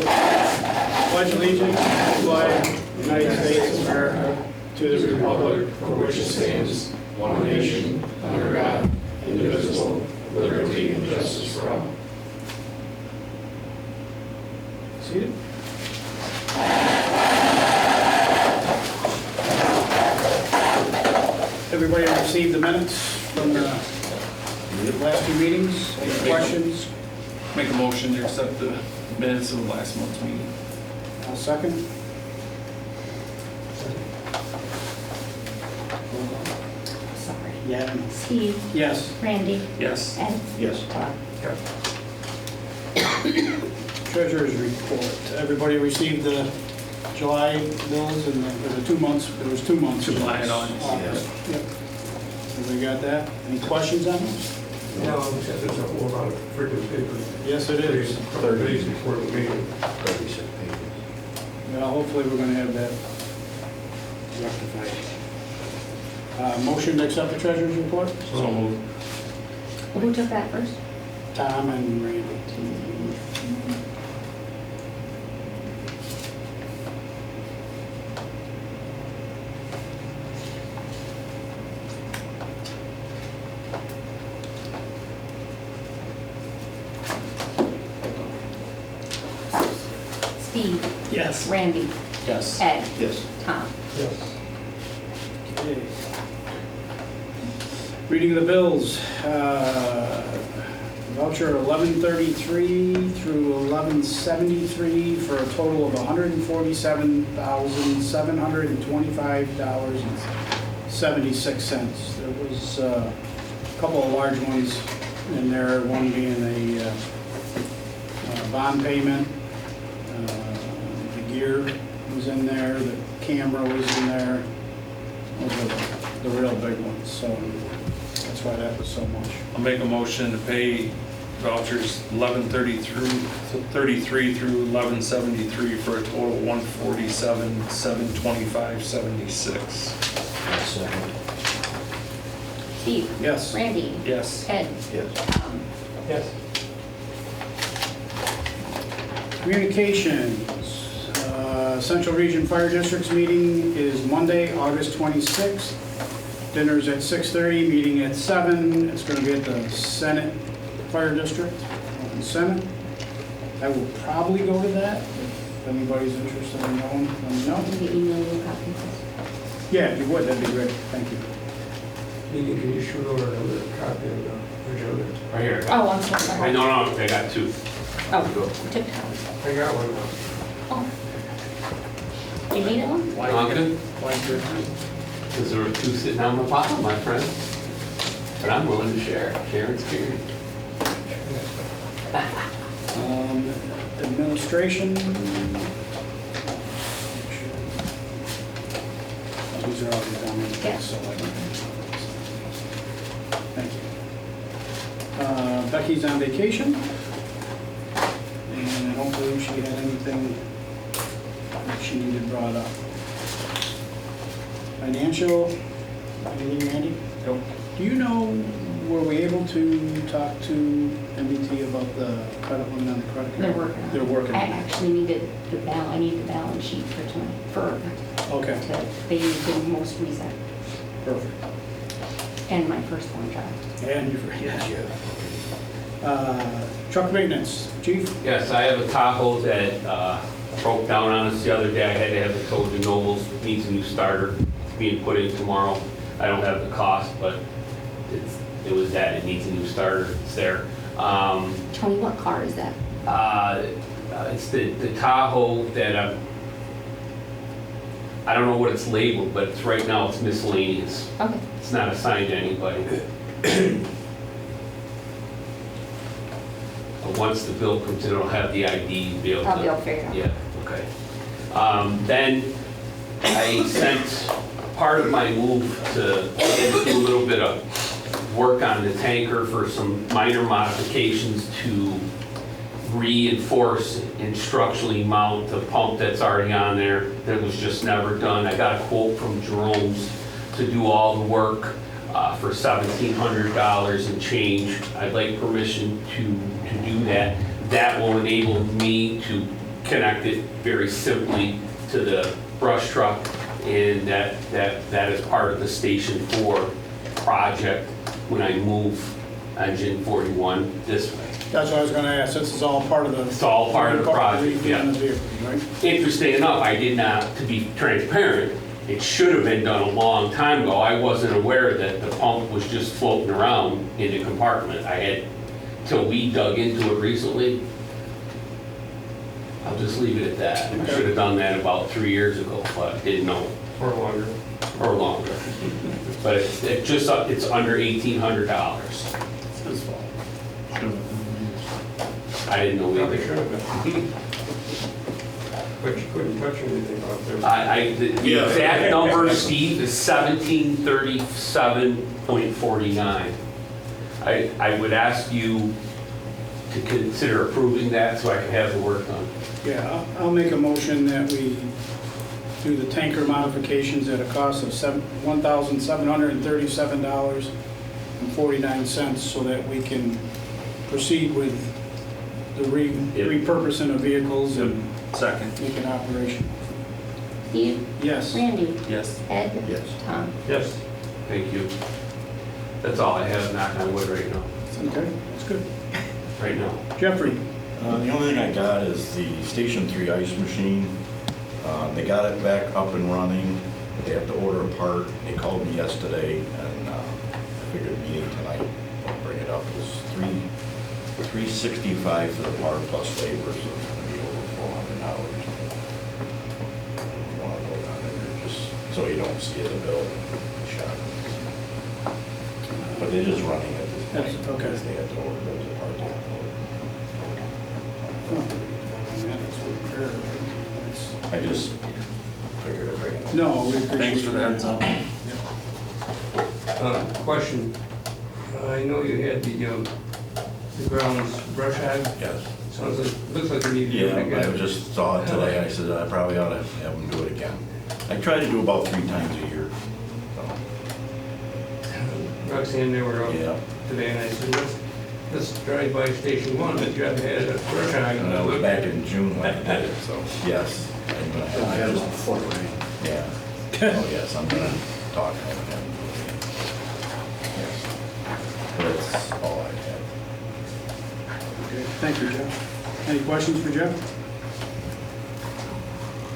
Pledge allegiance to the flag of the United States of America, to the republic for which it stands, one nation, under God, indivisible, with liberty and justice for all. Seated. Everybody received the minutes from the last two meetings? Any questions? Make a motion to accept the minutes of the last month's meeting. I'll second. Sorry. Yeah. Steve, Yes. Randy, Yes. Ed, Yes. Todd. Treasurer's report. Everybody received the July bills and the 2 months, there was 2 months. July and August. Yep. Everybody got that? Any questions on those? No, because there's a whole lot of freaking papers. Yes, it is. 30 days before the meeting. 36 pages. Well, hopefully we're gonna have that rectified. Motion to accept the treasurer's report? So moved. Who took that first? Tom and Randy. Steve, Yes. Randy, Yes. Ed, Yes. Tom. Yes. Okay. Reading of the bills. Voucher 1133 through 1173 for a total of $147,725.76. There was a couple of large ones in there, one being a bond payment. The gear was in there, the camera was in there. Those are the real big ones, so that's why that was so much. I'll make a motion to pay vouchers 1133 through 1173 for a total of $147,725.76. Second. Steve, Yes. Randy, Yes. Ed, Yes. Tom. Yes. Communications. Central Region Fire District's meeting is Monday, August 26th. Dinner's at 6:30, meeting at 7. It's going to be at the Senate Fire District, in Senate. I will probably go to that, if anybody's interested in going, let me know. Did you email you a copy? Yeah, if you would, that'd be great, thank you. Megan, can you shoot over another copy of the agenda? Right here. Oh, I'm so sorry. No, I got two. Oh, you took that I got one now. one. Oh. You need it one? No, I'm good. Because there were two sitting on my bottom, my friend. But I'm willing to share. Sharing's caring. Administration. These are already done. Yeah. So I don't- Thank you. Becky's on vacation. And I don't believe she had anything that she needed brought up. Financial, anything, Randy? Nope. Do you know, were we able to talk to MBT about the credit limit on the credit card? They're working on it. They're working I on it. actually needed the I need the balance sheet for tonight, Okay, they need the most recent perfect. and my first contract. And you, truck maintenance, chief? Yes, I have a Tahoe that broke down on us the other day. I had to have it towed to Nobles. Needs a new starter. It's being put in tomorrow. I don't have the cost, but it was that. It needs a new starter. It's there. Tony, what car is that? It's the Tahoe that I don't know what it's labeled, but it's right now it's miscellaneous. Okay. It's not assigned to anybody. But once the bill comes in, it'll have the ID. You'll be able to. I'll be able to figure it out. Yeah, okay. Then I sent part of my move to do a little bit of work on the tanker for some minor modifications to reinforce and structurally mount the pump that's already on there that was just never done. I got a quote from Jerome's to do all the work for $1,700 and change. I'd like permission to do that. That will enable me to connect it very simply to the brush truck, and that is part of the Station 4 project when I move engine 41 this way. That's what I was gonna ask, this is all part of the. It's all part of the project, yeah. The vehicle, right? Interesting enough, I did not, to be transparent, it should have been done a long time ago. I wasn't aware that the pump was just floating around in the compartment. I had, till we dug into it recently. I'll just leave it at that. I should have done that about 3 years ago, but didn't know, Or longer. or longer. But it's under $1,800. It's his fault. I didn't know Probably should either. have been. But you couldn't touch anything out there. The exact number, Steve, is 1737.49. I would ask you to consider approving that so I can have the work done. Yeah, I'll make a motion that we do the tanker modifications at a cost of $1,737.49 so that we can proceed with the repurposing of vehicles and Second. make an operation. Steve, Yes. Randy, Yes. Ed, Yes. Tom. Yes. Thank you. That's all I have, knock on wood right now. Okay, that's good. Right now. Jeffrey? The only thing I got is the Station 3 ice machine. They got it back up and running, but they have to order a part. They called me yesterday, and I figured meeting tonight, I'll bring it up. It's $365 for the part plus labor, so it's gonna be over $400. You wanna go down there, just so you don't see the bill, shot. But they're just running it this That's- point, okay. because they have to order those parts. I just figured I'd bring it up. No, we appreciate Thanks for the heads up. Question. I know you had the grounds brush hog. Yes. Sounds like, looks like you need to do it Yeah, I again. just saw it today, I said I probably ought to have them do it again. I try to do about 3 times a year, so, Roxanne, they were up yeah. today, and I said, let's drive by Station 1, but you haven't had a brush hog. And that was back in June when I did it, so, yes. I'm gonna I have had to it just- before it rained. Yeah. Oh, yes, I'm gonna talk to him again. Yes. But that's all I have. Okay, thank you, Jeff. Any questions for Jeff?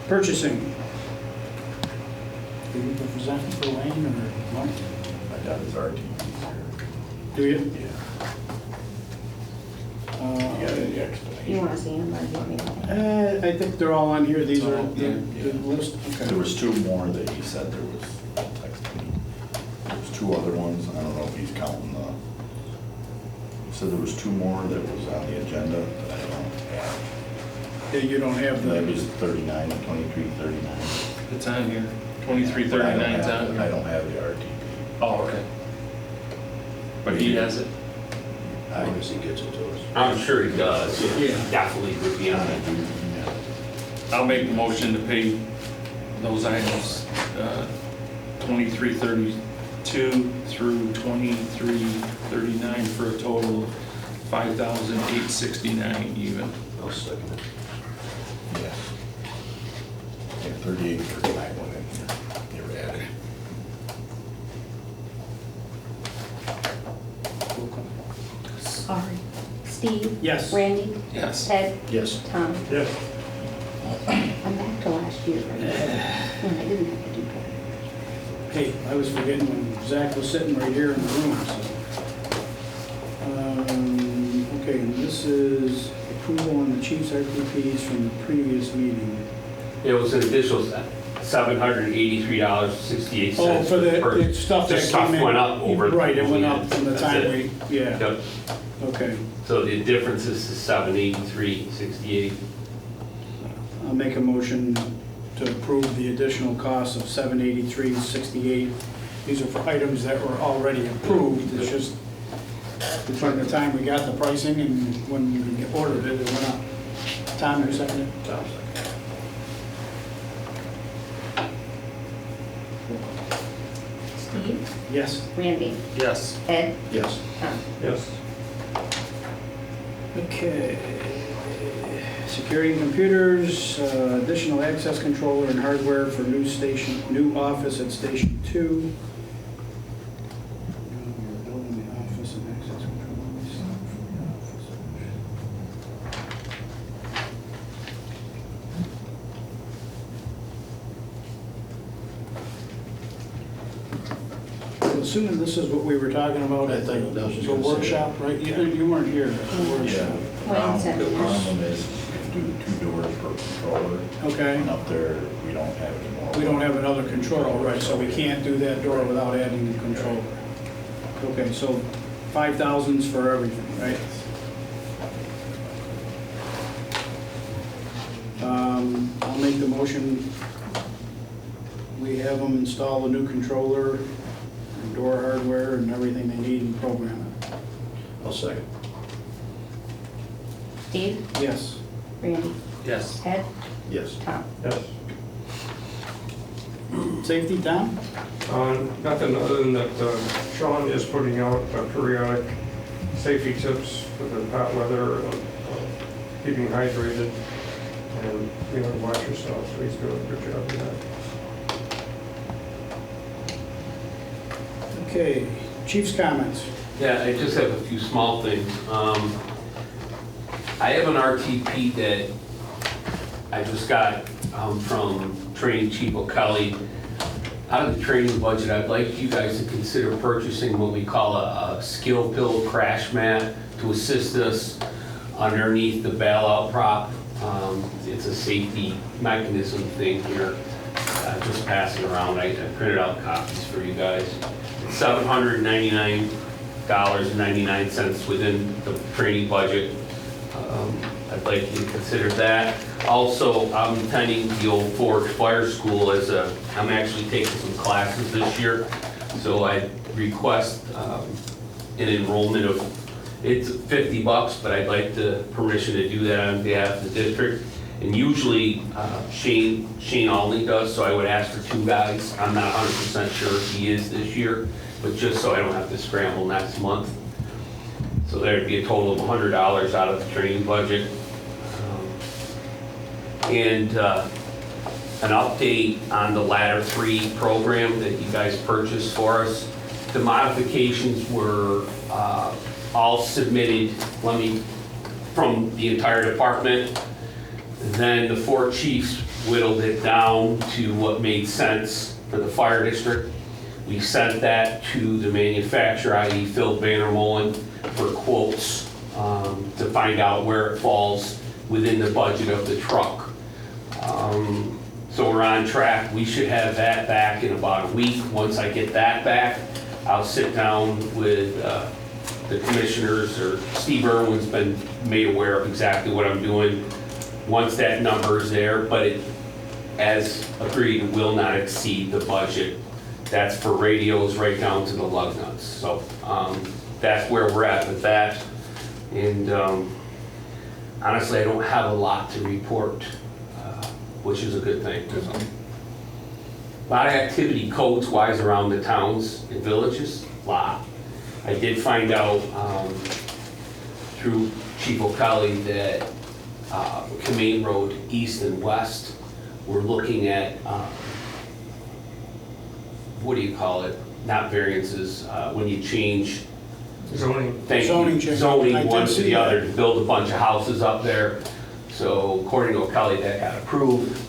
Purchasing. Do you present for Wayne or Mike? I got his RTPs Do you? here. Yeah. You got any You explanation? want to see him, or you want me to? I think they're all on here, these are the Yeah. list. There Okay. was 2 more that he said there was, texted me. There's 2 other ones, I don't know if he's counting the, he said there was 2 more that was on the agenda that I don't have. Yeah, you don't have That the, was 39 and 2339. It's on here. 2339 's on I here. don't have the RTP. Oh, okay. But he has it. As long as he gets it to us. I'm sure he does. Yeah. Definitely would be on it. I'll make a motion to pay those items, 2332 through 2339 for a total of 5,869 even. I'll second it. Yes. Yeah, 38, 39 went in here. They were added. Sorry. Steve? Yes. Randy? Yes. Ed? Yes. Tom? Yes. I'm back to last year. When I didn't have to do that. hey, I was forgetting when Zach was sitting right here in the room, so. Okay, and this is approval on the chief's RTPs from the previous meeting. It was an additional $783.68. Oh, for the per- stuff that Just stuff came in. went up over. Right, it went up from the That's time it. we, yeah, Yep. okay. So the difference is $783.68. I'll make a motion to approve the additional cost of $783.68. These are for items that were already approved, it's just between the time we got the pricing and when we ordered it, it went up. Tom, you second it? Tom second. Steve? Yes. Randy? Yes. Ed? Yes. Tom? Yes. Okay. Security computers, additional access controller and hardware for new office at Station 2. We're building the office and access controllers. I'm assuming this is what we were talking about I at think that was the gonna say workshop, right? You weren't here at the Yeah. workshop. Wednesday. The problem is do 2 doors per controller. Okay. And up there, we don't have any more. We don't have another controller, right, so we can't do that door without adding the controller. Okay, so 5,000's for everything, right? I'll make the motion. We have them install a new controller, and door hardware, and everything they need and program it. I'll second. Steve, Yes. Randy, Yes. Ed, Yes. Tom. Yes. Safety, Tom? Nothing other than that Sean is putting out periodic safety tips for the hot weather, keeping hydrated, and you know, to watch yourself, so he's doing a good job of that. Okay, chief's comments. Yeah, I just have a few small things. I have an RTP that I just got from Training Chief O'Kelly. Out of the training budget, I'd like you guys to consider purchasing what we call a skill pill crash mat to assist us underneath the bailout prop. It's a safety mechanism thing here. Just pass it around. I printed out copies for you guys. It's $799.99 within the training budget. I'd like you to consider that. Also, I'm attending the Old Forge Fire School I'm actually taking some classes this year. So I request an enrollment of, it's $50, but I'd like the permission to do that on behalf of the district. And usually Shane Alney does, so I would ask for 2 guys. I'm not 100% sure if he is this year, but just so I don't have to scramble next month. So there'd be a total of $100 out of the training budget. And an update on the Ladder 3 program that you guys purchased for us. The modifications were all submitted, from the entire department. Then the 4 chiefs whittled it down to what made sense for the fire district. We sent that to the manufacturer, i.e. Phil Vandermolen, for quotes to find out where it falls within the budget of the truck. So we're on track. We should have that back in about a week. Once I get that back, I'll sit down with the commissioners, or Steve Irwin's been made aware of exactly what I'm doing. Once that number is there, but it, as agreed, will not exceed the budget. That's for radios right down to the lug nuts. So that's where we're at with that. And honestly, I don't have a lot to report, which is a good thing. A lot of activity codes-wise around the towns and villages, a lot. I did find out through Chief O'Kelly that Main Road East and West, we're looking at, what do you call it? Not variances, when you change Zoning. Zoning change. I zoning did one to see the that. other to build a bunch of houses up there. So according to O'Kelly, that got approved.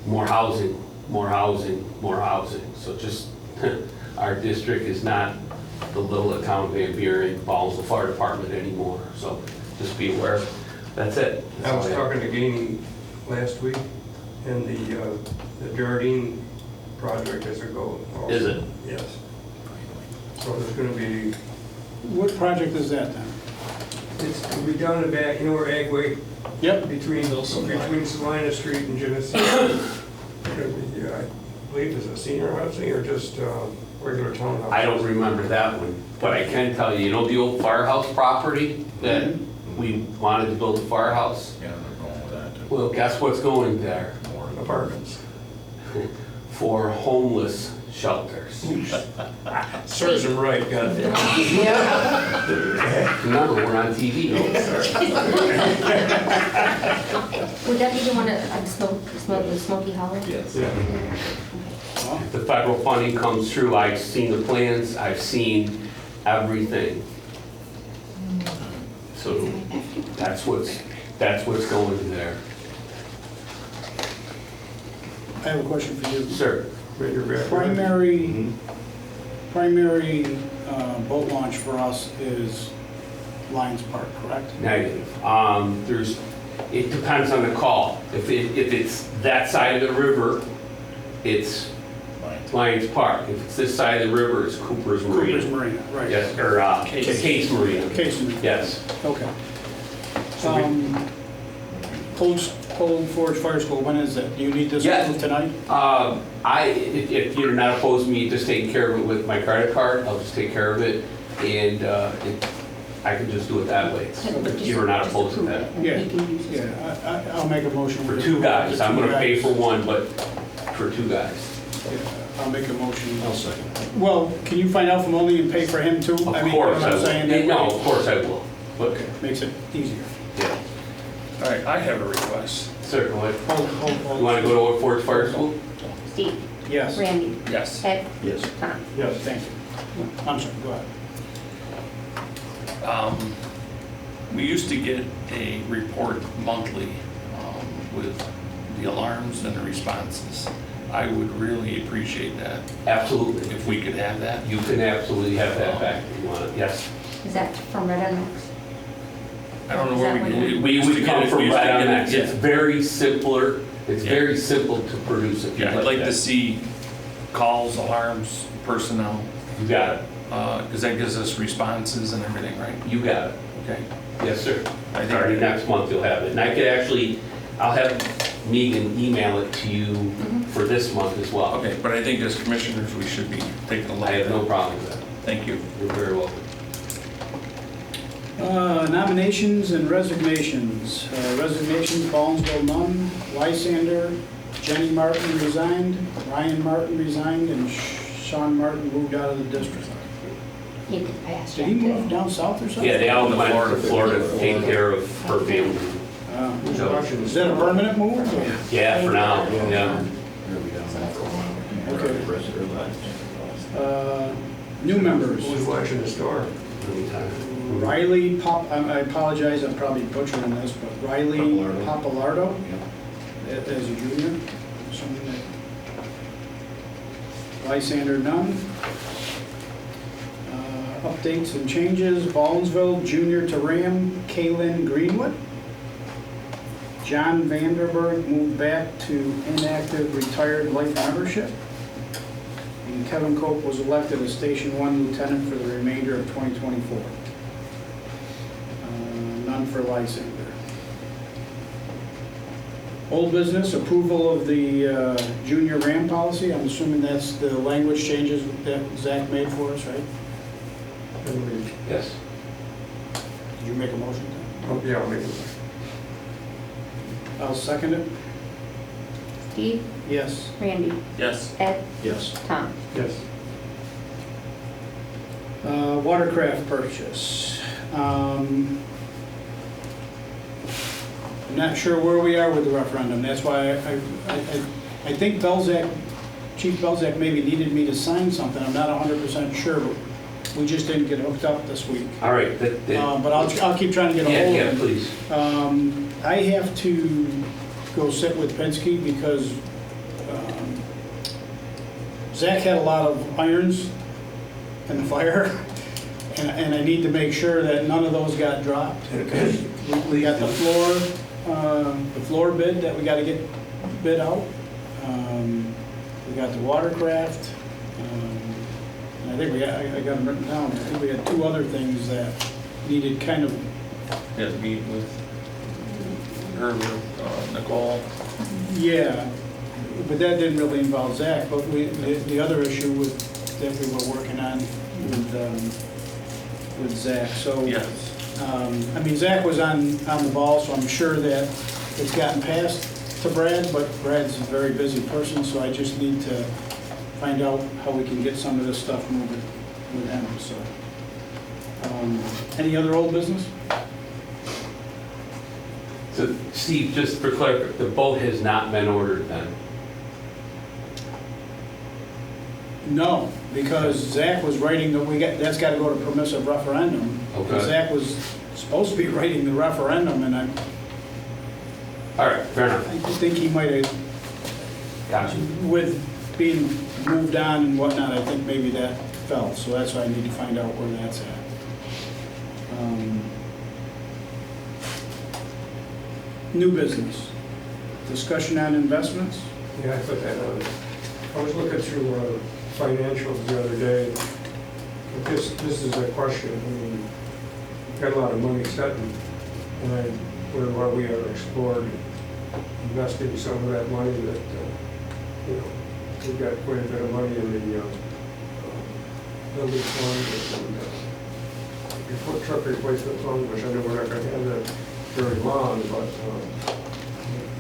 More housing, more housing, more housing. So just, our district is not the little town of Van Buren, Ballsville Fire Department anymore. So just be aware. That's it. I was talking to Gainey last week, and the Jardine project is a go. also. Is it? Yes. So there's gonna be, What project is that then? it's gonna be down the back, you know where Agway, Yep. between Salina Street and Genesee. I believe it's a senior housing or just regular townhouse. I don't remember that one, but I can tell you, you know the old firehouse property that we wanted to build a firehouse? Yeah, they're going with that. Well, guess what's going there? More Apartments. For homeless shelters. Serves them right, goddamn. Remember, we're on TV. Would that be the one at the Smoky Hollow? Yes. Yeah. Well, The federal funding comes through, I've seen the plans, I've seen everything. So that's what's going there. I have a question for you. Sir, Major Bear. Primary boat launch for us is Lions Park, correct? negative. It depends on the call. If it's that side of the river, it's Lions Park. If it's this side of the river, it's Cooper's Marina. Cooper's Marina, right. Yes, or Case Marina. Case Marina. Yes. Okay. Cold Forge Fire School, when is that? Do you need this Yeah. approved tonight? If you're not opposed to me just taking care of it with my credit card, I'll just take care of it, and I can just do it that way. If you're not opposed to that. Yeah, I'll make a motion. For two guys, I'm gonna pay for one, but for two guys. Yeah, I'll make a motion. I'll second. Well, can you find out from Oli and pay for him too? Of I mean, course what I I'm will. saying, that No, way- of course I will. But, Okay, makes it easier. yeah. All right, I have a request. Sir, go ahead. Hold. You wanna go to Oak Forge Fire School? Steve, Yes, Randy, Yes. Ed, Yes. Tom. Yes. thank you. I'm sorry, go ahead. We used to get a report monthly with the alarms and the responses. I would really appreciate that Absolutely. if we could have that. You can absolutely have that back if you want it, yes. Is that from Red on Max? I don't know where we get it. We used to would get come it- from we used to right on get that. it- It's very simpler, it's Yeah. very simple to produce it. Yeah, I'd like to see calls, alarms, personnel, You got it, because that gives us responses and everything, right? you got it. Okay. Yes, sir. I think- Starting next month, you'll have it. And I could actually, I'll have Megan email it to you for this month as well. Okay, but I think as commissioners, we should be taking a look I at have no it. problem with that. Thank you. You're very welcome. Nominations and resignations. Resignations, Ballsville none, Lysander, Jenny Martin resigned, Ryan Martin resigned, and Sean Martin moved out of the district. You can pass Did that he move today. down south or something? Yeah, they all went Florida. to Florida to take care of her family. Who's So, watching Is this? that a permanent move? or- yeah, for now, yeah. We're gonna be down there for a while. Okay. The rest of their lives. New members. Who's watching the store? Anytime. Riley I apologize, I'm probably butchering this, but Riley Papalardo. Papalardo as a junior. Something like- Lysander, none. Updates and changes, Ballsville, junior to Ram, Kaylin Greenwood. John Vanderberg moved back to inactive retired life membership. And Kevin Cope was elected as Station 1 lieutenant for the remainder of 2024. None for Lysander. Old business, approval of the junior RAM policy. I'm assuming that's the language changes that Zach made for us, right? Yes. Did you make a motion? Oh, yeah, I'll make it. I'll second it. Steve, Yes. Randy, Yes. Ed, Yes. Tom. Yes. Watercraft purchase. I'm not sure where we are with the referendum. That's why I think Belzak, Chief Belzak maybe needed me to sign something. I'm not 100% sure, but we just didn't get hooked up this week. All right. But I'll keep trying to get a hold Yeah, of him. please. I have to go sit with Penske because Zach had a lot of irons in the fire, and I need to make sure that none of those got dropped. Because we got the floor bid that we got to get bid out. We got the watercraft. And I think I got them written down. I think we had two other things that needed kind of. Yeah, meet with her, Nicole. Yeah, but that didn't really involve Zach, but the other issue that we were working on with Zach, so. Yes. I mean, Zach was on the ball, so I'm sure that it's gotten passed to Brad, but Brad's a very busy person, so I just need to find out how we can get some of this stuff moving with him, so. Any other old business? So Steve, just for clarity, the boat has not been ordered then? No, because Zach was writing, that's got to go to permissive referendum. Okay. Zach was supposed to be writing the referendum, and I All right, fair enough. think he might have, Gotcha. with being moved on and whatnot, I think maybe that fell, so that's why I need to find out where that's at. New business, discussion on investments. Yeah, I put that on. I was looking through financials the other day. This is a question. I mean, we've got a lot of money sitting, and where we have explored investing some of that money that, we've got quite a bit of money in the building fund and truck replacement fund, which I know we're not going to have that very long, but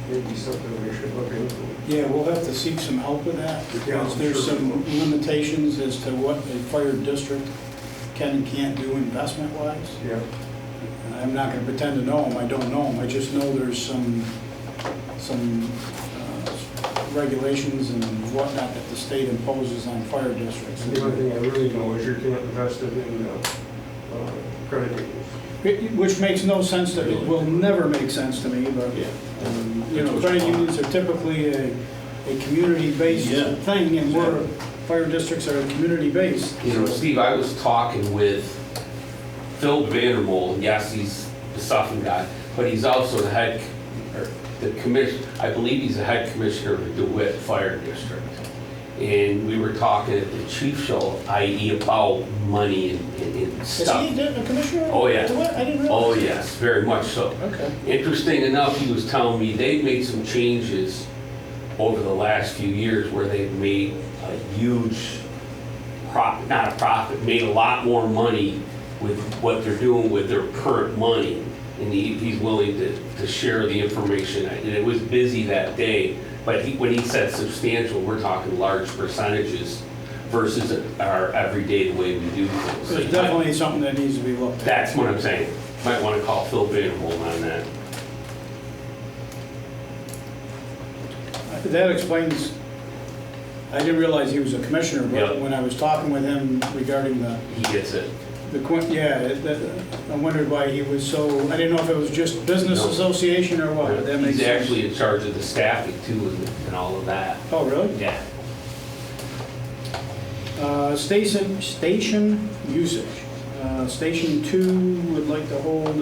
maybe something we should look into. Yeah, we'll have to seek some help with that, because Yeah, there's sure. some limitations as to what a fire district can and can't do investment-wise. Yeah. And I'm not gonna pretend to know them, I don't know them, I just know there's some regulations and whatnot that the state imposes on fire districts. And the only thing I really know is you can't invest it in credit unions. Which makes no sense to me, will never make sense to me, but, credit unions are typically a community-based Yeah. thing, and fire districts are community-based. You know, Steve, I was talking with Phil Vandermold. Yes, he's the Suffolk guy, but he's also the commission, I believe he's the head commissioner of the DeWitt Fire District. And we were talking at the chief show, i.e. about money and Is stuff. he a commissioner? Oh, yeah. I didn't realize. Oh, yes, very much so. Okay. Interesting enough, he was telling me they've made some changes over the last few years where they've made a huge not a profit, made a lot more money with what they're doing with their current money. And he's willing to share the information. And it was busy that day, but when he said substantial, we're talking large percentages versus our everyday the way we do things. There's definitely something that needs to be looked at. That's what I'm saying. Might want to call Phil Vandermold on that. That explains, I didn't realize he was a commissioner, but Yep. when I was talking with him regarding He gets it. I wondered why he was so, I didn't know if it was just business No. association or what. That makes He's sense. actually in charge of the staffing too and all of that. Oh, really? Yeah. Station usage. Station 2 would like to hold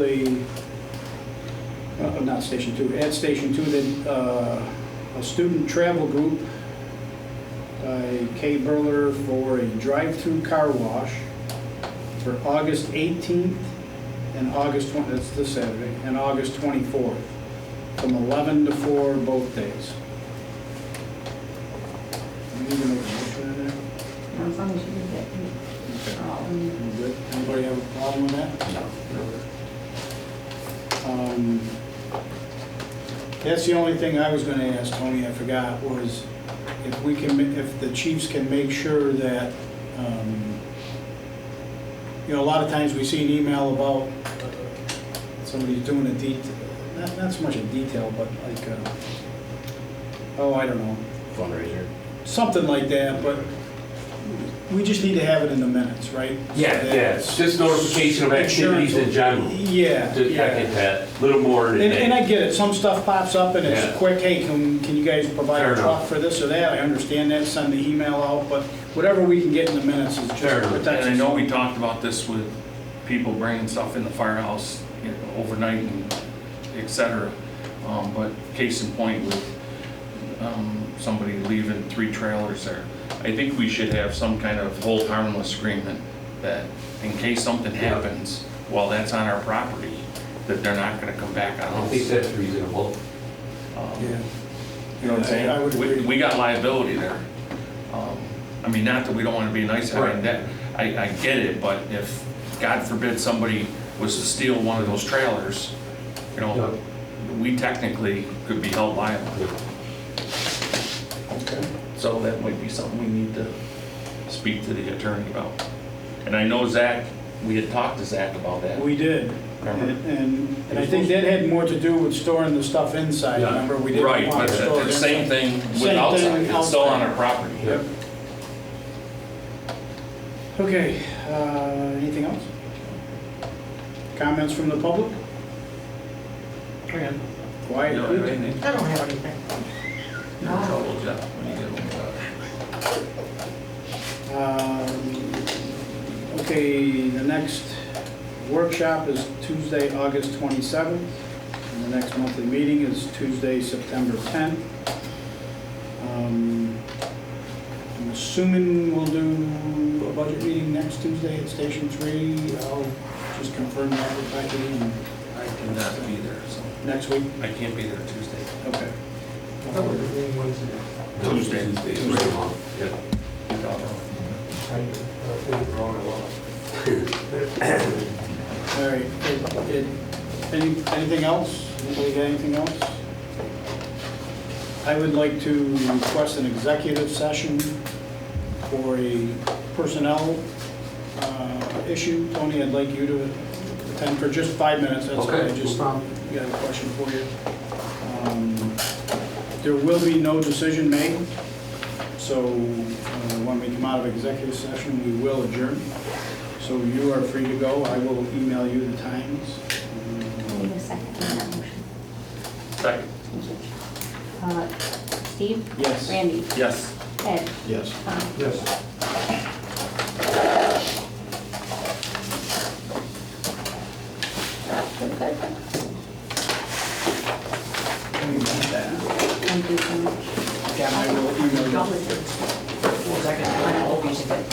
not Station 2, at Station 2, a student travel group by Kay Burler for a drive-through car wash for August 18th and August 20th, that's this Saturday, and August 24th, from 11 to 4 both days. You need to make a motion on that? As long as you do that. You good? Anybody have a problem with that? No. That's the only thing I was gonna ask, Tony, I forgot, was if the chiefs can make sure that, a lot of times we see an email about somebody's doing not so much a detail, but like, I don't know, Fundraiser. something like that, but we just need to have it in the minutes, right? Yeah, So yeah, that's- it's just notification of activities in general. Yeah, Just, I yeah. get that, a little more in a And I day. get it, some stuff pops up and Yeah. it's quick, hey, can you guys provide Fair a truck enough. for this or that? I understand that, send the email out, but whatever we can get in the minutes is just Fair enough. protects And I know us. we talked about this with people bringing stuff in the firehouse, overnight and et cetera. But case in point with somebody leaving 3 trailers there, I think we should have some kind of hold harmless agreement that in case something happens while that's on our property, that they're not gonna come back I on don't us. think that's reasonable. Yeah. You know what I'm saying? I would agree. We got liability there. I mean, not that we don't want to be nice, I mean, that, I get it, but if, God forbid, somebody was to steal one of those trailers, we technically could be held liable. Okay. So that might be something we need to speak to the attorney about. And I know Zach, we had talked to Zach about that. We did. And I think that had more to do with storing the stuff inside, Yeah. remember? We didn't Right, want but to store it the same inside. thing with Same outside, thing it's still on outside. our property. Yep. Okay, anything else? Comments from the public? Quiet, You don't have please. anything? I don't have anything. You're in trouble, Jeff, when you get home. Okay, the next workshop is Tuesday, August 27th. And the next monthly meeting is Tuesday, September 10th. I'm assuming we'll do a budget meeting next Tuesday at Station 3. I'll just confirm that with Becky and I cannot be there, so next week. I can't be there Tuesday. Okay. Wednesday. Tuesday. Tuesday is right along. Yeah. You thought, I think we're on a lot. All right. Anything else? Anybody got anything else? I would like to request an executive session for a personnel issue. Tony, I'd like you to attend for just 5 minutes. That's all. Okay, I just no problem. got a question for you. There will be no decision made, so when we come out of executive session, we will adjourn. So you are free to go. I will email you the times. I need a second on that motion. Second. Steve? Yes. Randy? Yes. Ed? Yes. Tom? Yes. Good, good. Thank you so much. Yeah, I will email you. Second, I always get